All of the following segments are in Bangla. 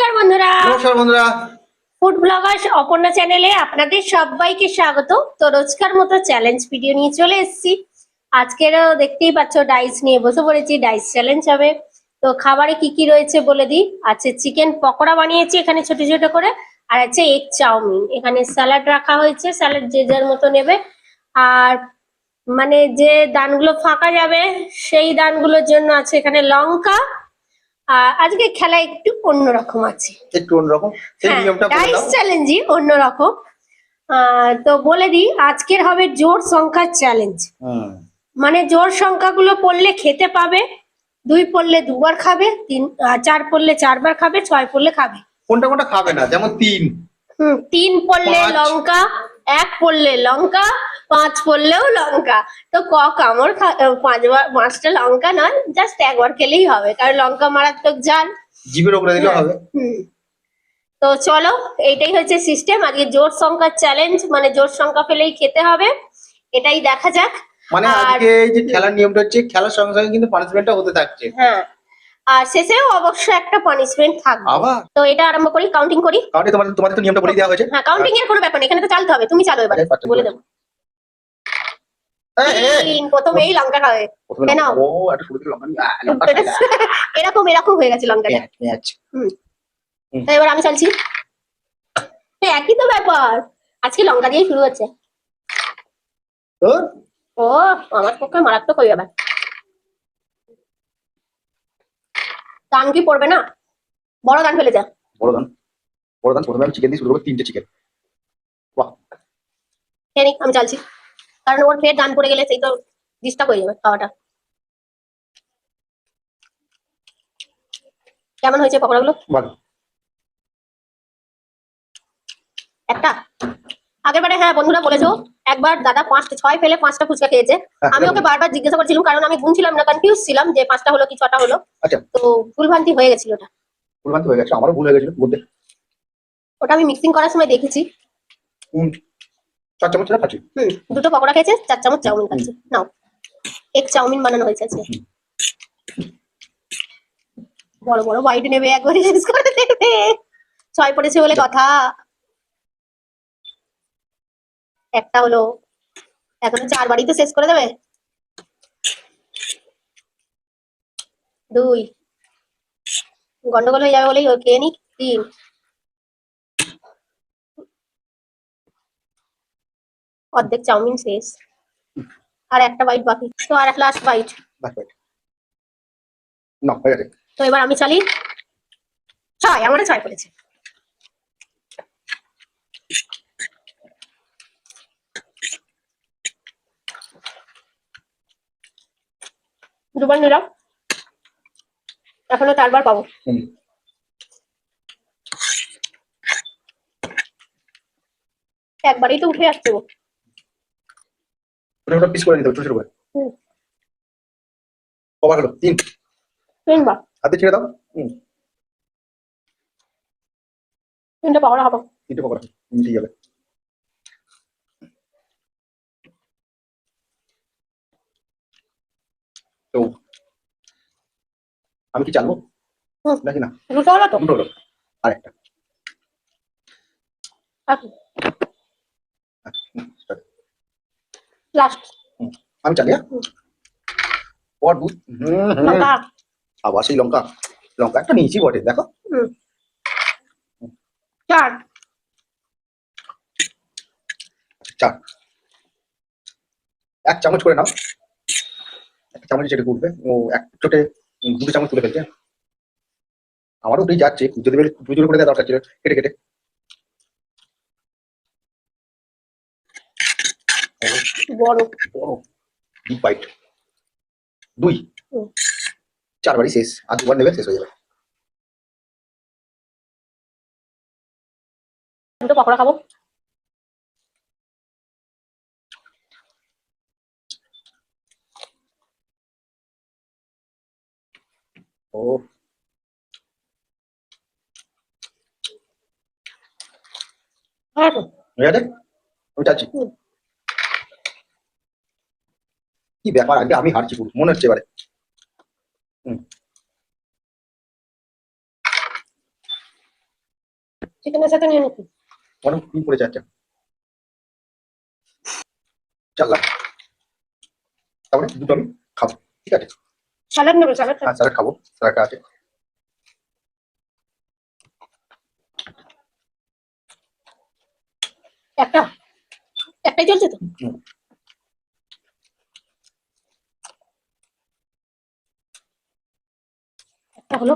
নমস্কার বন্ধুরা, নমস্কার বন্ধুরা, ফুড ব্লগার অপর্ণা চ্যানেলে আপনাদের সবাইকে স্বাগত। তো রোজকার মতো চ্যালেঞ্জ ভিডিও নিয়ে চলে এসেছি। আজকেরও দেখতেই পাচ্ছ ডাইস নিয়ে বসে পড়েছি, ডাইস চ্যালেঞ্জ হবে। তো খাবারে কি কি রয়েছে বলে দিই। আছে চিকেন পকোড়া বানিয়েছি এখানে ছোট ছোট করে, আর আছে এগ চাউমিন। এখানে স্যালাড রাখা হয়েছে, স্যালাড যে যার মতো নেবে। আর মানে যে দানগুলো ফাঁকা যাবে সেই দানগুলোর জন্য আছে এখানে লঙ্কা। আজকে খেলা একটু অন্যরকম আছে, একটু অন্যরকম। সেই হ্যাঁ, নিয়মটা বলে ডাইস দাও। চ্যালেঞ্জই অন্যরকম। তো বলে দিই, আজকের হবে জোড় সংখ্যার চ্যালেঞ্জ। মানে জোড় সংখ্যাগুলো পড়লে খেতে পাবে, 2 পড়লে 2 বার খাবে, 4 পড়লে 4 বার খাবে, 6 পড়লে খাবে। কোনটা কোনটা খাবে না, যেমন 3 3 পড়লে 5 লঙ্কা, 1 পড়লে লঙ্কা, 5 পড়লেও লঙ্কা। তো কামড় 5টা লঙ্কা নয়, জাস্ট 1 বার খেলেই হবে, কারণ লঙ্কা মারাত্মক ঝাল। জিভের উপরে দিলেও হবে। তো চলো, এইটাই হচ্ছে সিস্টেম। আজকে জোড় সংখ্যার চ্যালেঞ্জ, মানে জোড় সংখ্যা পেলেই খেতে হবে, এটাই দেখা যাক। মানে আজকে এই যে খেলার নিয়মটা হচ্ছে, খেলার সঙ্গে সঙ্গে কিন্তু পানিশমেন্টটা হতে থাকছে। হ্যাঁ, আর শেষেও অবশ্য একটা পানিশমেন্ট থাকবে। আবার তো এটা আরম্ভ করি, কাউন্টিং করি। কারণ তোমাদের তো নিয়মটা বলে দেওয়া হয়েছে। হ্যাঁ, কাউন্টিং এর কোনো ব্যাপার নেই, এখানে তো চালতে হবে। তুমি চালো এবার, বলে দেবো। প্রথমেই লঙ্কা খাবে। নাও। ও একটা শুরু থেকে লঙ্কা খাই না। এরকম এরকম হয়ে গেছে লঙ্কাটা। তো এবার আমি চালছি। একই তো ব্যাপার, আজকে লঙ্কা দিয়েই শুরু হচ্ছে। ও, আমার পক্ষে মারাত্মক হয়ে যাবে। দান কি পড়বে না? বড় দান ফেলে যা। বড় দান প্রথমে আমি চিকেন দিয়ে শুরু করবো, 3টে চিকেন। বাহ, আমি চালছি, কারণ ওর ফের দান পড়ে গেলে সেই তো ডিস্টার্ব হয়ে যাবে খাওয়াটা। কেমন হয়েছে পকোড়াগুলো? ভালো। একটা আগেরবারে, হ্যাঁ বন্ধুরা বলেছো, একবার দাদা 6 ফেলে 5টা ফুচকা খেয়েছে। আমি ওকে বারবার জিজ্ঞাসা করছিলাম, কারণ আমি গুনছিলাম না, কনফিউজ ছিলাম যে 5টা হলো কি 6টা হলো। আচ্ছা, তো ভুলভ্রান্তি হয়ে গেছিল ওটা। ভুলভ্রান্তি হয়ে গেছে, আমারও ভুল হয়ে গেছিল বলতে। ওটা আমি মিক্সিং করার সময় দেখেছি। 4 চামচ খাচ্ছি। 2টো পকোড়া খেয়েছে, 4 চামচ চাউমিন খাচ্ছে। নাও, এক চাউমিন বানানো হয়েছে আজকে। বড় বড় বাইট নেবে, একবারে শেষ করে দেবে। 6 পড়েছে বলে কথা। একটা হলো, এখনো 4 বারই তো শেষ করে দেবে। 2 গন্ডগোল হয়ে যাবে বলেই ও খেয়ে নি। 3 অর্ধেক চাউমিন শেষ, আর একটা বাইট বাকি। তো আর এক লাস্ট বাইট। না, হয়ে গেছে। তো এবার আমি চালি। 6, আমারও 6 পড়েছে। দুবার নিলাম, এখনো 4 বার পাবো। একবারই তো উঠে আসছে। ওটা পিস করে নিতে হবে ছোট ছোট করে। কবার হলো? 3 বার। হাতে ছেড়ে দাও। 3টে পকোড়া খাবো। 3টে পকোড়া মিশে যাবে। তো আমি কি চালবো নাকি না? দুটো হলো তো। দুটো হলো, আরেকটা। লাস্ট আমি চালি। লঙ্কা। আবার সেই লঙ্কা একটা নিয়েছি বটে, দেখো। 4 1 চামচ করে নাও। 1 চামচ চেটে উঠবে। ও এক চোটে 2 চামচ তুলে ফেলছে। আমারও উঠেই যাচ্ছে, যদি প্রচুর করে দেওয়া দরকার ছিল কেটে কেটে। বড় ডিপ বাইট। 2 4 বারই শেষ, আর 2বার নেবে, শেষ হয়ে যাবে। দুটো পকোড়া খাবো। ও হ্যাঁ, ঠিক আছে, আমি চাচ্ছি। কি ব্যাপার, আগে আমি হারছি পুরো মনে হচ্ছে এবারে। চিকেনের সাথে নিয়ে নিচ্ছি। অনেক কি পড়ে যাচ্ছে চাল্লা, তারপরে দুটো আমি খাবো, ঠিক আছে? স্যালাড নেবে? স্যালাড হ্যাঁ স্যালাড খাবো, স্যালাডটা আছে। একটা একটাই চলছে তো? হুম, একটা হলো।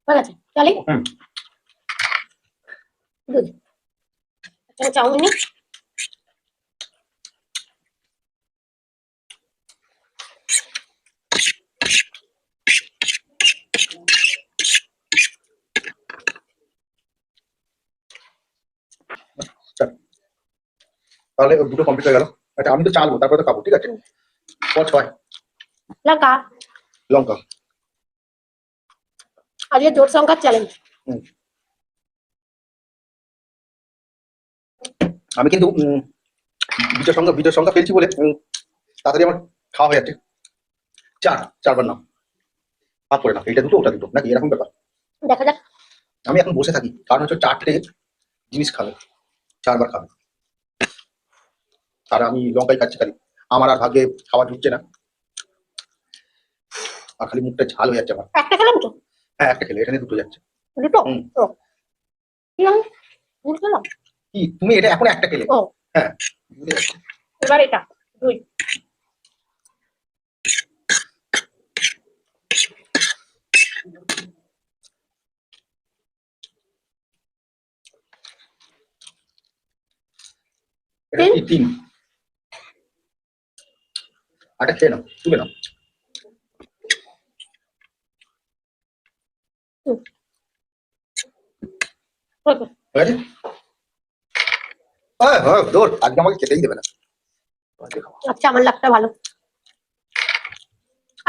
হয়ে গেছে, চলে হুম। দুধ। একটা চাউমিন নিই। চল, তাহলে ওই দুটো কমপ্লিট হয়ে গেল। আচ্ছা আমি তো চালবো, তারপরে তো খাবো, ঠিক আছে? ছয় লঙ্কা। লঙ্কা। আজকে জোর সংখ্যার চ্যালেঞ্জ। হুম। আমি কিন্তু বিজয় সংখ্যা ফেলছি বলে তাড়াতাড়ি আমার খাওয়া হয়ে যাচ্ছে। চারবার নাম ভাগ করে নাও, এটা দুটো ওটা দুটো, নাকি এরকম ব্যাপার? দেখা যাক। আমি এখন বসে থাকি, কারণ হচ্ছে 4টে জিনিস খাবে, 4বার খাবে, আর আমি লঙ্কাই খাচ্ছি খালি। আমার আর ভাগে খাওয়া ঢুকছে না, আর খালি মুখটা ঝাল হয়ে যাচ্ছে আমার। একটা খেলাম তো। হ্যাঁ একটা খেলে, এখানে দুটো যাচ্ছে। দুটো? হুম। ও কি আমি ভুল খেলাম। কি তুমি এটা এখন একটা খেলে? ও হ্যাঁ বুঝে যাচ্ছে। এবার এটা দুই। এটা কি 3? আটা খেয়ে নাও, তুলে নাও। হুম, হয়েছে। ঠিক আছে? হ্যাঁ হ্যাঁ দৌড়, আজকে আমাকে খেতেই দেবে না। আজকে খাবো। আচ্ছা আমার লাকটা ভালো।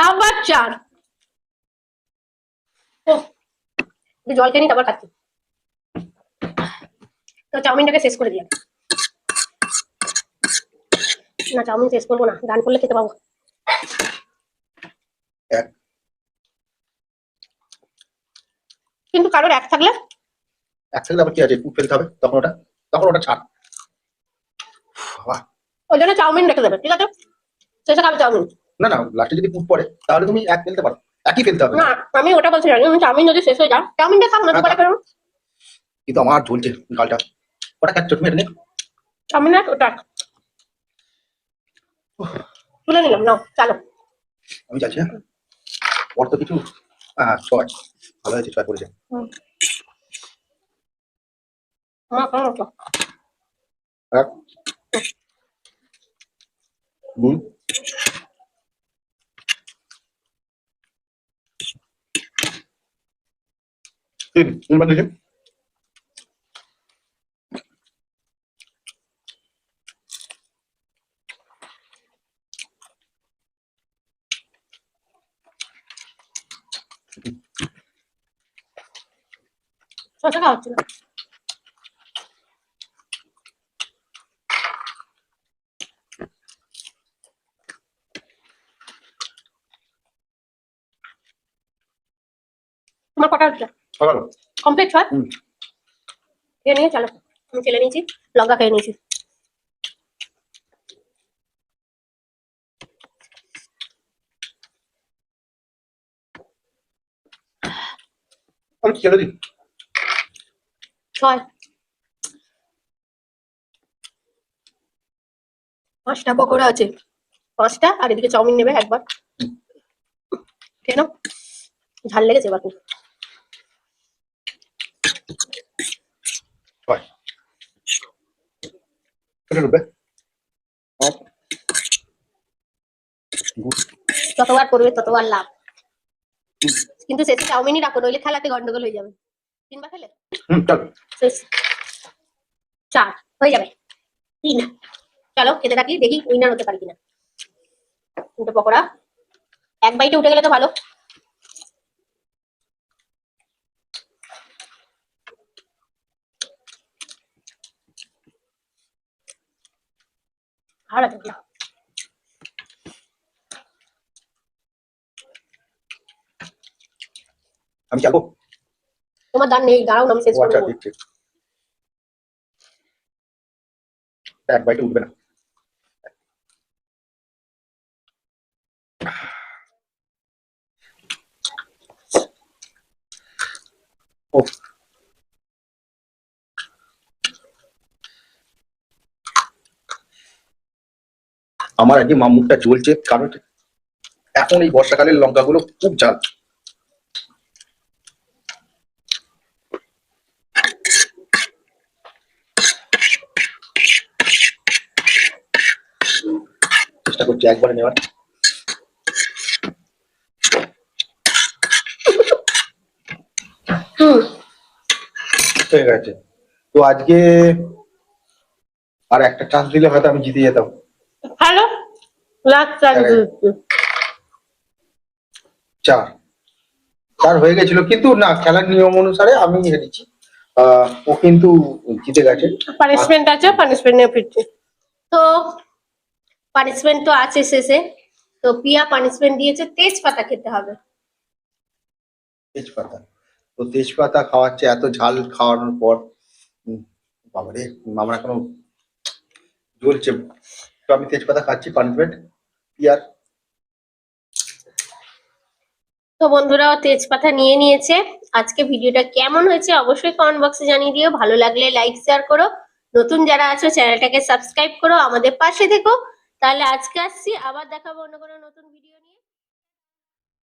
আবার চার। ও একটু জল খেয়ে নিই, তারপর খাচ্ছি। তো চাউমিনটাকে শেষ করে দিই। না চাউমিন শেষ করবো না, গান করলে খেতে পাবো। এক কিন্তু কারোর এক থাকলে এক থাকলে আবার কি আছে, ফুড ফেলতে হবে, তখন ওটা ছাড়। বাবা, ওই জন্য চাউমিন রেখে দেবে, ঠিক আছে? শেষে খাবে চাউমিন। না না, লাস্টে যদি ফুড পড়ে তাহলে তুমি এক ফেলতে পারো, একই ফেলতে হবে। না আমি ওটা বলছি না, আমি চাউমিন যদি শেষ হয়ে যায় চাউমিনটা খাবো না, হ্যাঁ, দুপুরে ফেরো। কিন্তু আমার ঝুলছে গালটা। ওটা খাচ্ছ তুমি, এটা নিয়ে? চাউমিনের ওটা তুলে নিলাম, নাও চালো। আমি যাচ্ছি, হ্যাঁ। ওর তো কিছু, হ্যাঁ 6, ভালো হয়েছে 6 পড়েছে। হুম। হ্যাঁ, হ্যাঁ, হ্যাঁ। 1 2 3বার দিয়েছে। শসা খাওয়া হচ্ছে না। তোমার কটা হচ্ছে? ভালো। কমপ্লিট হয়। হুম। খেয়ে নিয়ে চলো। আমি খেলে নিয়েছি, লঙ্কা খেয়ে নিয়েছি। আমি ছেড়ে দিই। 6 5টা পকোড়া আছে, 5টা, আর এদিকে চাউমিন নেবে একবার। কেন ঝাল লেগেছে এবার খুব। হয় এটা ঢুকবে। এক good। যতবার করবে ততবার লাভ। কিন্তু শেষে চাউমিনই রাখো, নইলে খেলাতে গন্ডগোল হয়ে যাবে। 3বার খেলে চল। শেষ। 4 হয়ে যাবে। 3 চলো খেতে থাকি, দেখি উইনার হতে পারি কিনা। 2টো পকোড়া এক বাইটে উঠে গেলে তো ভালো। ভালো লাগছে না। আমি চালবো। তোমার দান নেই, দাঁড়াও না, আমি শেষ ও আচ্ছা, করবো। দিচ্ছি। এক বাইটে উঠবে না। ও, আমার আজকে মুখটা জ্বলছে, কারণ এখন এই বর্ষাকালের লঙ্কাগুলো খুব ঝাল। চেষ্টা করছি একবারে নেওয়ার। হুম। হয়ে গেছে। তো আজকে আর একটা চান্স দিলে হয়তো আমি জিতে যেতাম। হ্যালো, লাস্ট চান্স হ্যাঁ। দিচ্ছি। 4 4 হয়ে গেছিল, কিন্তু না, খেলার নিয়ম অনুসারে আমি হেরেছি। ও কিন্তু জিতে গেছে। পানিশমেন্ট আছে, পানিশমেন্ট নিয়ে ফিরছি। তো পানিশমেন্ট তো আছে শেষে। তো পিয়া পানিশমেন্ট দিয়েছে, তেজপাতা খেতে হবে। তেজপাতা। তো তেজপাতা খাওয়াচ্ছে, এত ঝাল খাওয়ানোর পর বাবারে, আমার এখনো জ্বলছে। তো আমি তেজপাতা খাচ্ছি, পানিশমেন্ট। ইয়ার তো বন্ধুরা তেজপাতা নিয়ে নিয়েছে। আজকে ভিডিওটা কেমন হয়েছে অবশ্যই কমেন্ট বক্সে জানিয়ে দিও। ভালো লাগলে লাইক শেয়ার করো, নতুন যারা আছো চ্যানেলটাকে সাবস্ক্রাইব করো, আমাদের পাশে থেকো। তাহলে আজকে আসছি, আবার দেখাবো অন্য কোনো নতুন ভিডিও।